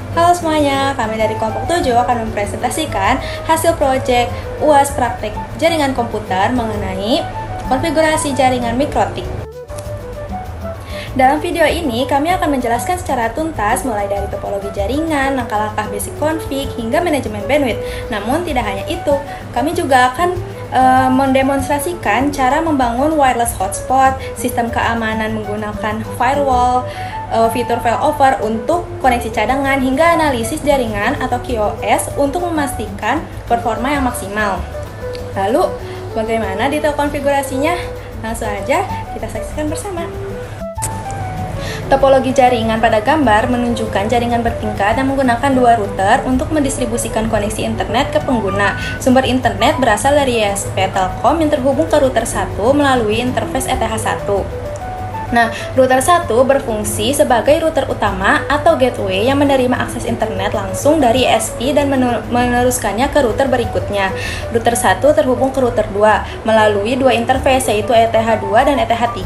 Halo semuanya, kami dari kelompok 7 akan mempresentasikan hasil proyek UAS praktik jaringan komputer mengenai konfigurasi jaringan mikrotik. Dalam video ini, kami akan menjelaskan secara tuntas mulai dari topologi jaringan, langkah-langkah basic config, hingga manajemen bandwidth. Namun tidak hanya itu, kami juga akan mendemonstrasikan cara membangun wireless hotspot, sistem keamanan menggunakan firewall, fitur failover untuk koneksi cadangan, hingga analisis jaringan atau QoS untuk memastikan performa yang maksimal. Lalu, bagaimana detail konfigurasinya? Langsung aja kita saksikan bersama. Topologi jaringan pada gambar menunjukkan jaringan bertingkat yang menggunakan dua router untuk mendistribusikan koneksi internet ke pengguna. Sumber internet berasal dari ISP Telkom yang terhubung ke router 1 melalui interface ETH1. Nah, router 1 berfungsi sebagai router utama atau gateway yang menerima akses internet langsung dari ISP dan meneruskannya ke router berikutnya. Router 1 terhubung ke router 2 melalui dua interface, yaitu ETH2 dan ETH3.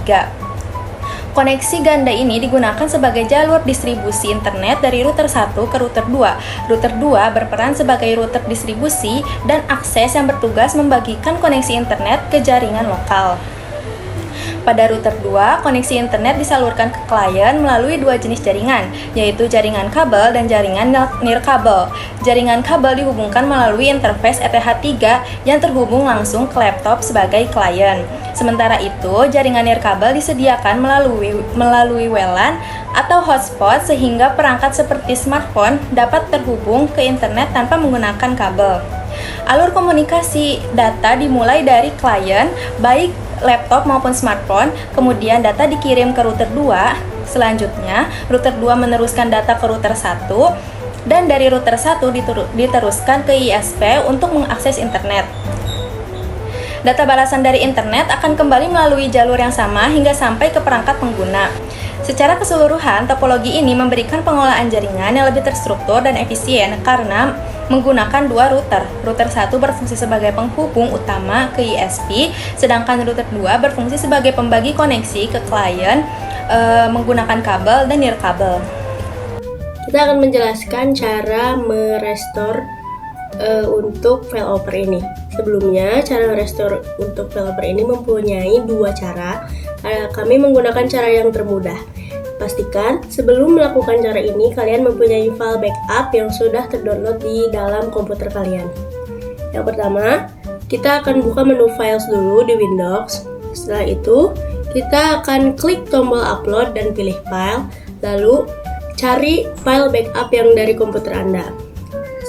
Koneksi ganda ini digunakan sebagai jalur distribusi internet dari router 1 ke router 2. Router 2 berperan sebagai router distribusi dan akses yang bertugas membagikan koneksi internet ke jaringan lokal. Pada router 2, koneksi internet disalurkan ke klien melalui dua jenis jaringan, yaitu jaringan kabel dan jaringan nirkabel. Jaringan kabel dihubungkan melalui interface ETH3 yang terhubung langsung ke laptop sebagai klien. Sementara itu, jaringan nirkabel disediakan melalui WLAN atau hotspot sehingga perangkat seperti smartphone dapat terhubung ke internet tanpa menggunakan kabel. Alur komunikasi data dimulai dari klien, baik laptop maupun smartphone, kemudian data dikirim ke router 2. Selanjutnya, router 2 meneruskan data ke router 1, dan dari router 1 diteruskan ke ISP untuk mengakses internet. Data balasan dari internet akan kembali melalui jalur yang sama hingga sampai ke perangkat pengguna. Secara keseluruhan, topologi ini memberikan pengolahan jaringan yang lebih terstruktur dan efisien karena menggunakan dua router. Router 1 berfungsi sebagai penghubung utama ke ISP, sedangkan router 2 berfungsi sebagai pembagi koneksi ke klien menggunakan kabel dan nirkabel. Kita akan menjelaskan cara merestore untuk failover ini. Sebelumnya, cara merestore untuk failover ini mempunyai dua cara. Kami menggunakan cara yang termudah. Pastikan sebelum melakukan cara ini, kalian mempunyai file backup yang sudah terdownload di dalam komputer kalian. Yang pertama, kita akan buka menu Files dulu di Windows. Setelah itu, kita akan klik tombol upload dan pilih file, lalu cari file backup yang dari komputer Anda.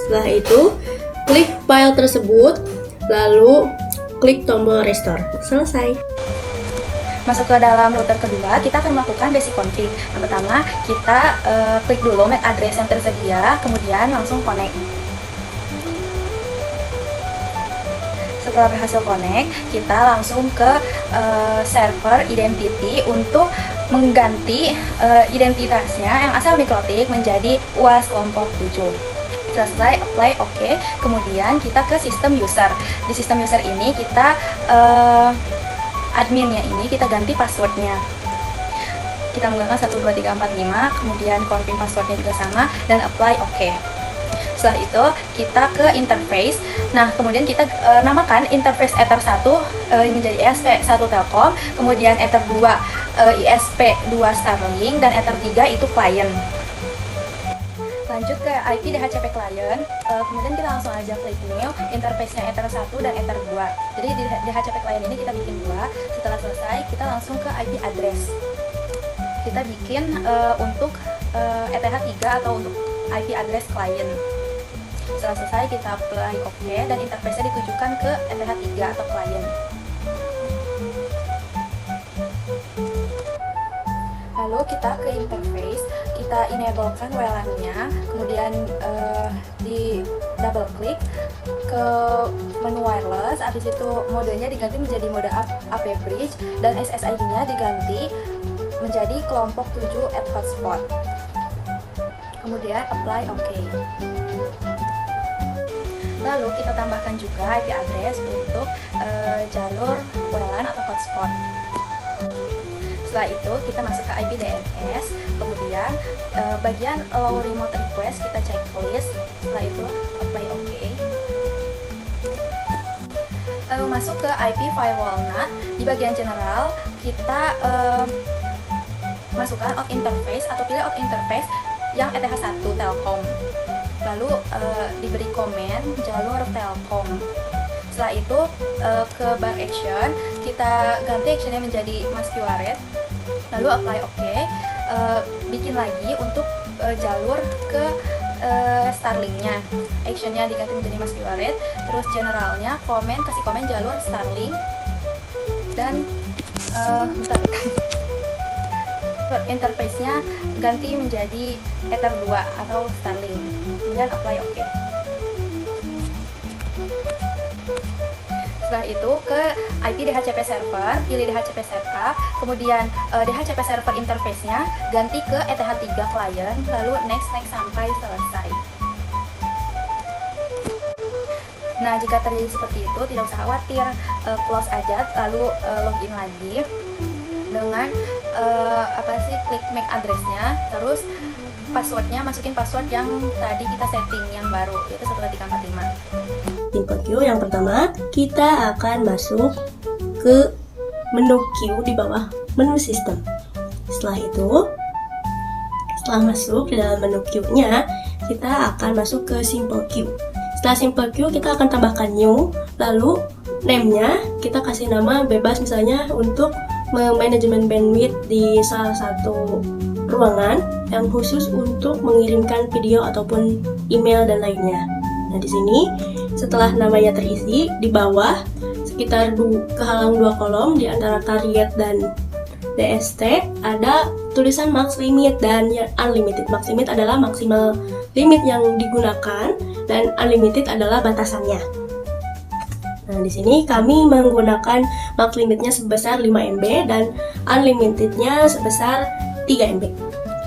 Setelah itu, klik file tersebut, lalu klik tombol restore. Selesai. Masuk ke dalam router kedua, kita akan melakukan basic config. Yang pertama, kita klik dulu MAC address yang tersedia, kemudian langsung connect. Setelah berhasil connect, kita langsung ke server identity untuk mengganti identitasnya yang asal mikrotik menjadi UAS kelompok 7. Selesai, apply, oke. Kemudian kita ke sistem user. Di sistem user ini kita adminnya ini kita ganti passwordnya. Kita menggunakan 12345, kemudian confirm passwordnya juga sama, dan apply, oke. Setelah itu kita ke interface. Nah, kemudian kita namakan interface Ether 1 menjadi ISP1 Telkom, kemudian Ether 2 ISP2 Starlink, dan Ether 3 itu client. Lanjut ke IP DHCP client, kemudian kita langsung aja klik new, interface-nya Ether 1 dan Ether 2. Jadi di DHCP client ini kita bikin dua. Setelah selesai, kita langsung ke IP address. Kita bikin untuk ETH3 atau untuk IP address client. Setelah selesai, kita apply OK, dan interface-nya ditujukan ke ETH3 atau client. Lalu kita ke interface, kita enablekan WLAN-nya, kemudian di double klik ke menu wireless, habis itu modenya diganti menjadi mode AP bridge, dan SSID-nya diganti menjadi kelompok 7 at hotspot. Kemudian apply OK. Lalu kita tambahkan juga IP address untuk jalur WLAN atau hotspot. Setelah itu kita masuk ke IP DNS, kemudian bagian allow remote request kita checklist, setelah itu apply OK. Masuk ke IP firewall-nya, di bagian general kita masukkan out interface atau pilih out interface yang ETH1 Telkom, lalu diberi komen jalur Telkom. Setelah itu ke bar action kita ganti actionnya menjadi masquerade, lalu apply OK. Bikin lagi untuk jalur ke Starlink-nya, actionnya diganti menjadi masquerade, terus generalnya kasih komen jalur Starlink, dan interface-nya ganti menjadi Ether 2 atau Starlink, kemudian apply OK. Setelah itu ke IP DHCP server, pilih DHCP setup, kemudian DHCP server interface-nya ganti ke ETH3 client, lalu next sampai selesai. Nah, jika terjadi seperti itu tidak usah khawatir, close aja, lalu login lagi dengan klik make address-nya, terus passwordnya masukin password yang tadi kita setting yang baru, yaitu 12345. Simple queue yang pertama, kita akan masuk ke menu queue di bawah menu sistem. Setelah masuk di dalam menu queue-nya, kita akan masuk ke simple queue. Setelah simple queue, kita akan tambahkan new, lalu name-nya kita kasih nama bebas, misalnya untuk manajemen bandwidth di salah satu ruangan yang khusus untuk mengirimkan video ataupun email dan lainnya. Nah, di sini setelah namanya terisi, di bawah sekitar kehalang 2 kolom di antara target dan DST ada tulisan max limit dan unlimited. Max limit adalah maksimal limit yang digunakan dan unlimited adalah batasannya. Nah, di sini kami menggunakan max limitnya sebesar 5 MB dan unlimitednya sebesar 3 MB.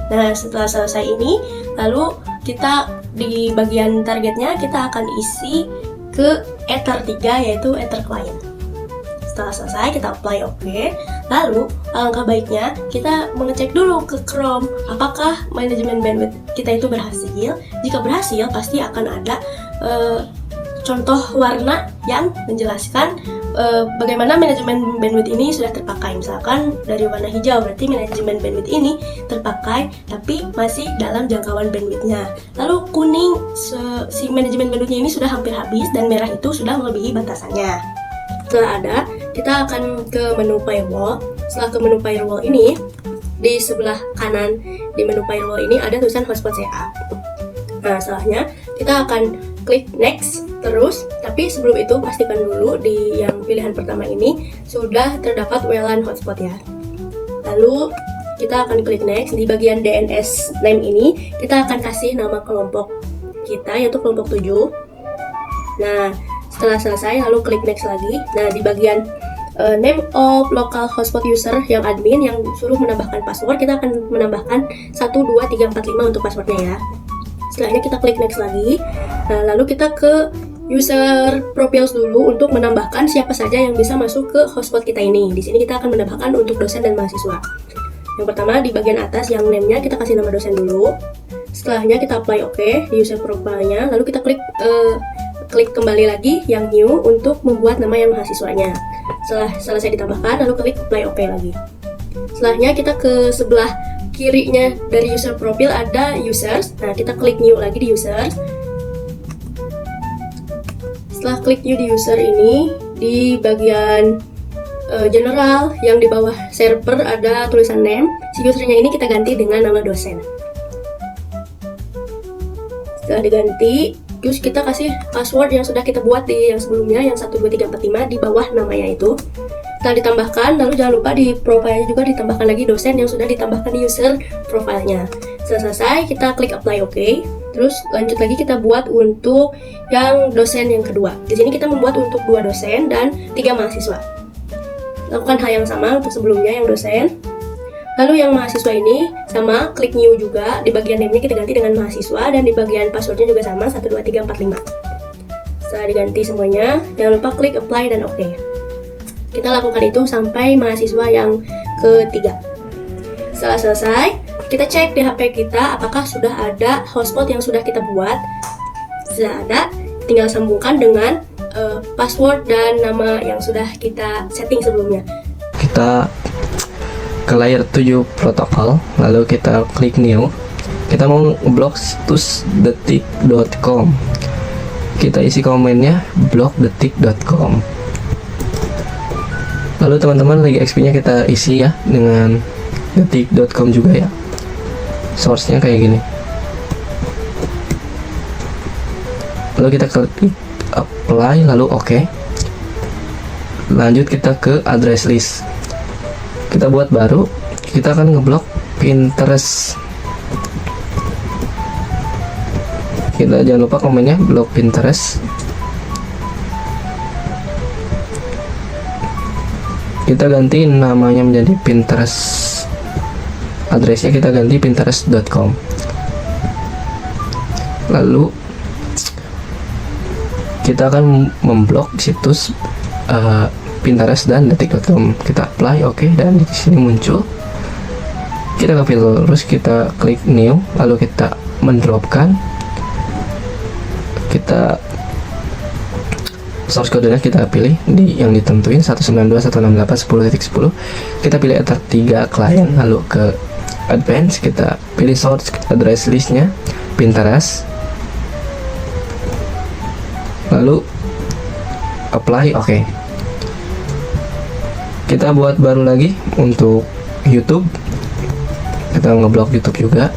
Nah, setelah selesai ini, lalu kita di bagian targetnya kita akan isi ke Ether 3, yaitu Ether client. Setelah selesai kita apply OK. Lalu alangkah baiknya kita mengecek dulu ke Chrome apakah manajemen bandwidth kita itu berhasil. Jika berhasil, pasti akan ada contoh warna yang menjelaskan bagaimana manajemen bandwidth ini sudah terpakai. Misalkan dari warna hijau berarti manajemen bandwidth ini terpakai tapi masih dalam jangkauan bandwidthnya. Lalu kuning si manajemen bandwidthnya ini sudah hampir habis dan merah itu sudah melebihi batasannya. Setelah ada, kita akan ke menu firewall. Setelah ke menu firewall ini, di sebelah kanan di menu firewall ini ada tulisan hotspot setup. Nah, setelahnya kita akan klik next terus, tapi sebelum itu pastikan dulu di yang pilihan pertama ini sudah terdapat WLAN hotspot ya. Lalu kita akan klik next. Di bagian DNS name ini kita akan kasih nama kelompok kita, yaitu kelompok 7. Nah, setelah selesai lalu klik next lagi. Nah, di bagian name of local hotspot user yang admin yang suruh menambahkan password, kita akan menambahkan 12345 untuk passwordnya ya. Setelahnya kita klik next lagi. Nah, lalu kita ke user profiles dulu untuk menambahkan siapa saja yang bisa masuk ke hotspot kita ini. Di sini kita akan menambahkan untuk dosen dan mahasiswa. Yang pertama di bagian atas yang name-nya kita kasih nama dosen dulu. Setelahnya kita apply OK di user profile-nya, lalu kita klik kembali lagi yang new untuk membuat nama yang mahasiswanya. Setelah selesai ditambahkan, lalu klik apply OK lagi. Setelahnya kita ke sebelah kirinya dari user profile ada users. Nah, kita klik new lagi di users. Setelah klik new di user ini, di bagian general yang di bawah server ada tulisan name. Si usernya ini kita ganti dengan nama dosen. Setelah diganti, terus kita kasih password yang sudah kita buat di yang sebelumnya, yang 12345 di bawah namanya itu. Setelah ditambahkan, lalu jangan lupa di profile juga ditambahkan lagi dosen yang sudah ditambahkan di user profile-nya. Setelah selesai, kita klik apply OK. Terus lanjut lagi kita buat untuk yang dosen yang kedua. Di sini kita membuat untuk 2 dosen dan 3 mahasiswa. Lakukan hal yang sama untuk sebelumnya yang dosen. Lalu yang mahasiswa ini sama, klik new juga. Di bagian name-nya kita ganti dengan mahasiswa dan di bagian passwordnya juga sama, 12345. Setelah diganti semuanya, jangan lupa klik apply dan OK. Kita lakukan itu sampai mahasiswa yang ketiga. Setelah selesai, kita cek di HP kita apakah sudah ada hotspot yang sudah kita buat. Sudah ada, tinggal sambungkan dengan password dan nama yang sudah kita setting sebelumnya. Kita ke layer 7 protokol, lalu kita klik new. Kita mau blok situs detik.com. Kita isi komennya blokdetik.com. Lalu teman-teman lagi XP-nya kita isi ya dengan detik.com juga ya. Source-nya kayak gini. Lalu kita klik apply, lalu oke. Lanjut kita ke address list. Kita buat baru, kita akan ngeblok Pinterest. Kita jangan lupa komennya blok Pinterest. Kita ganti namanya menjadi Pinterest. Addressnya kita ganti pinterest.com. Lalu kita akan memblok situs Pinterest dan detik.com. Kita apply, oke, dan di sini muncul. Kita ke filter, terus kita klik new, lalu kita mendropkan. Kita source code-nya kita pilih di yang ditentuin 192.168.10.10. Kita pilih enter 3 klien, lalu ke advance kita pilih source address listnya Pinterest, lalu apply, oke. Kita buat baru lagi untuk YouTube. Kita ngeblok YouTube juga.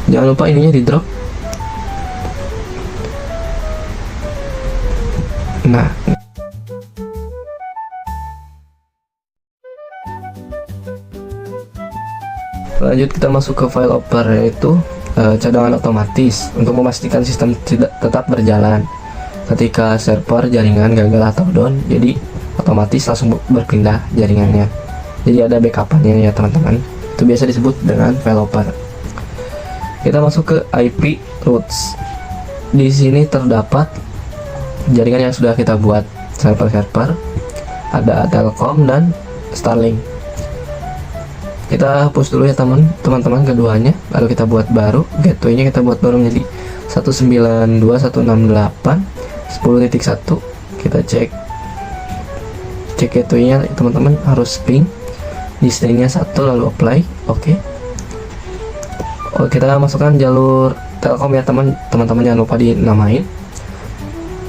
Jangan lupa ininya di drop. Nah, lanjut kita masuk ke file oper, yaitu cadangan otomatis untuk memastikan sistem tidak tetap berjalan ketika server jaringan gagal atau down. Jadi otomatis langsung berpindah jaringannya. Jadi ada backupannya ya teman-teman. Itu biasa disebut dengan file oper. Kita masuk ke IP routes. Di sini terdapat jaringan yang sudah kita buat, server-server, ada Telkom dan Starlink. Kita hapus dulu ya teman-teman keduanya, lalu kita buat baru. Gateway-nya kita buat baru menjadi 192.168.10.1. Kita cek gateway-nya teman-teman, harus ping di stringnya 1, lalu apply, oke. Oh, kita masukkan jalur Telkom ya teman-teman, jangan lupa dinamain.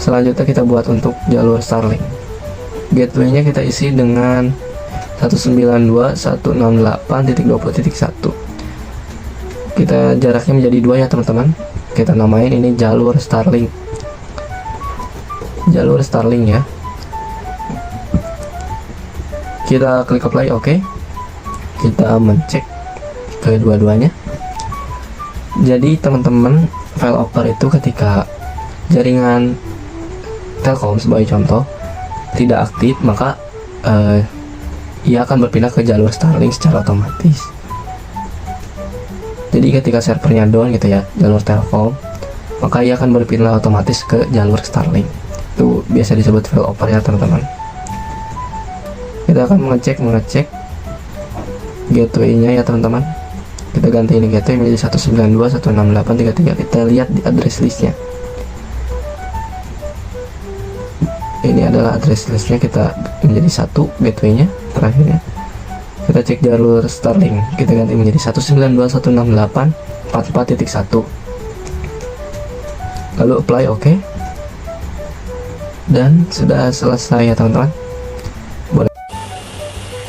Selanjutnya kita buat untuk jalur Starlink. Gateway-nya kita isi dengan 192.168.20.1. Kita jaraknya menjadi 2 ya teman-teman. Kita namain ini jalur Starlink. Jalur Starlink ya. Kita klik apply, oke. Kita mencek kedua-duanya. Jadi teman-teman, file oper itu ketika jaringan Telkom sebagai contoh tidak aktif, maka ia akan berpindah ke jalur Starlink secara otomatis. Jadi ketika servernya down gitu ya, jalur Telkom, maka ia akan berpindah otomatis ke jalur Starlink. Itu biasa disebut file oper ya teman-teman. Kita akan mengecek gateway-nya ya teman-teman. Kita ganti ini gateway menjadi 192.168.33. Kita lihat di address listnya. Ini adalah address listnya, kita menjadi 1 gateway-nya terakhirnya. Kita cek jalur Starlink, kita ganti menjadi 192.168.44.1. Lalu apply, oke. Dan sudah selesai ya teman-teman.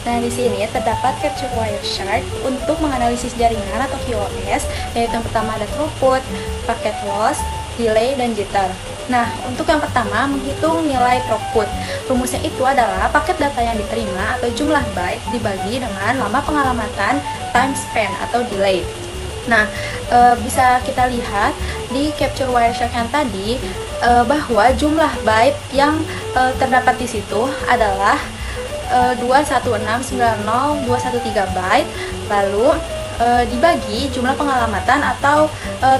Nah, di sini terdapat capture Wireshark untuk menganalisis jaringan atau QoS, yaitu yang pertama ada throughput, packet loss, delay, dan jitter. Nah, untuk yang pertama, menghitung nilai throughput. Rumusnya itu adalah paket data yang diterima atau jumlah byte dibagi dengan lama pengalamatan time span atau delay. Nah, bisa kita lihat di capture Wireshark yang tadi bahwa jumlah byte yang terdapat di situ adalah 21690.213 byte, lalu dibagi jumlah pengalamatan atau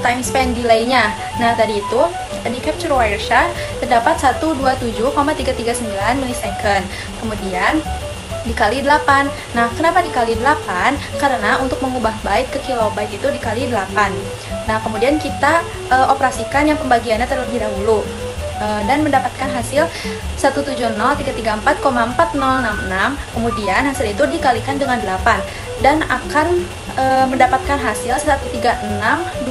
time span delay-nya. Nah, tadi itu di capture Wireshark terdapat 127,339 milisecond. Kemudian dikali 8. Nah, kenapa dikali 8? Karena untuk mengubah byte ke kilobyte itu dikali 8. Nah, kemudian kita operasikan yang pembagiannya terlebih dahulu. Dan mendapatkan hasil 170.334,4066. Kemudian hasil itu dikalikan dengan 8 dan akan mendapatkan hasil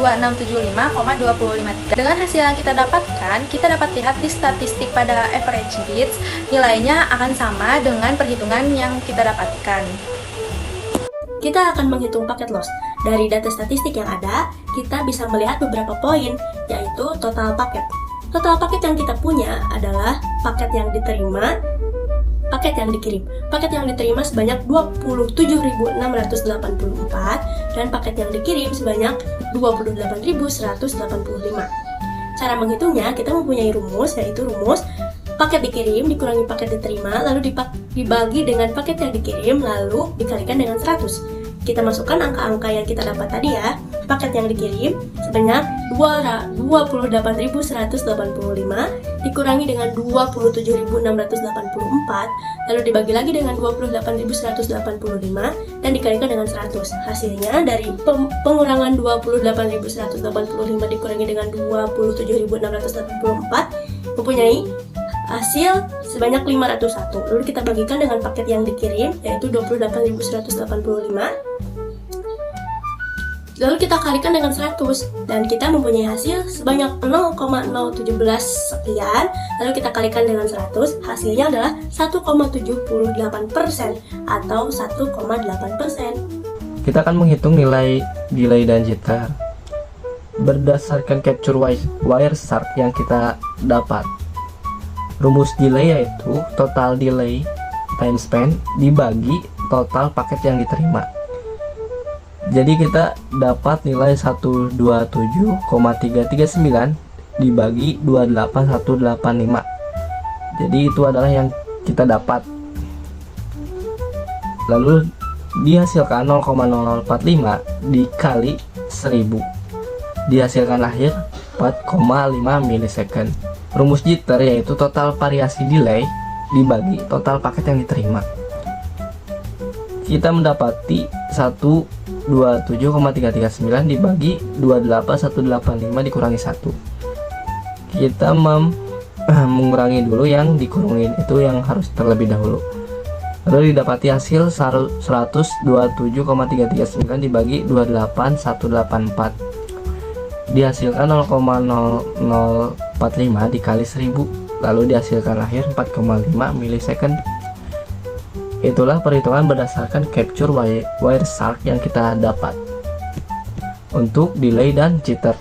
136.2675,253. Dengan hasil yang kita dapatkan, kita dapat lihat di statistik pada average bits, nilainya akan sama dengan perhitungan yang kita dapatkan. Kita akan menghitung paket loss. Dari data statistik yang ada, kita bisa melihat beberapa poin, yaitu total paket. Total paket yang kita punya adalah paket yang diterima, paket yang dikirim. Paket yang diterima sebanyak 27.684 dan paket yang dikirim sebanyak 28.185. Cara menghitungnya, kita mempunyai rumus, yaitu rumus paket dikirim dikurangi paket diterima, lalu dibagi dengan paket yang dikirim, lalu dikalikan dengan 100. Kita masukkan angka-angka yang kita dapat tadi ya. Paket yang dikirim sebanyak 28.185 dikurangi dengan 27.684, lalu dibagi lagi dengan 28.185 dan dikalikan dengan 100. Hasilnya dari pengurangan 28.185 dikurangi dengan 27.684 mempunyai hasil sebanyak 501. Lalu kita bagikan dengan paket yang dikirim, yaitu 28.185. Lalu kita kalikan dengan 100 dan kita mempunyai hasil sebanyak 0,017 sekian. Lalu kita kalikan dengan 100, hasilnya adalah 1,78% atau 1,8%. Kita akan menghitung nilai delay dan jitter berdasarkan capture wire start yang kita dapat. Rumus delay yaitu total delay time span dibagi total paket yang diterima. Jadi kita dapat nilai 127,339 dibagi 28185. Jadi itu adalah yang kita dapat. Lalu dihasilkan 0,0045 dikali 1000. Dihasilkan lahir 4,5 milisecond. Rumus jitter yaitu total variasi delay dibagi total paket yang diterima. Kita mendapati 127,339 dibagi 28185 dikurangi 1. Kita mengurangi dulu yang dikurungin, itu yang harus terlebih dahulu. Lalu didapati hasil 127,339 dibagi 28184. Dihasilkan 0,0045 dikali 1000, lalu dihasilkan lahir 4,5 milisecond. Itulah perhitungan berdasarkan capture wire start yang kita dapat untuk delay dan jitter.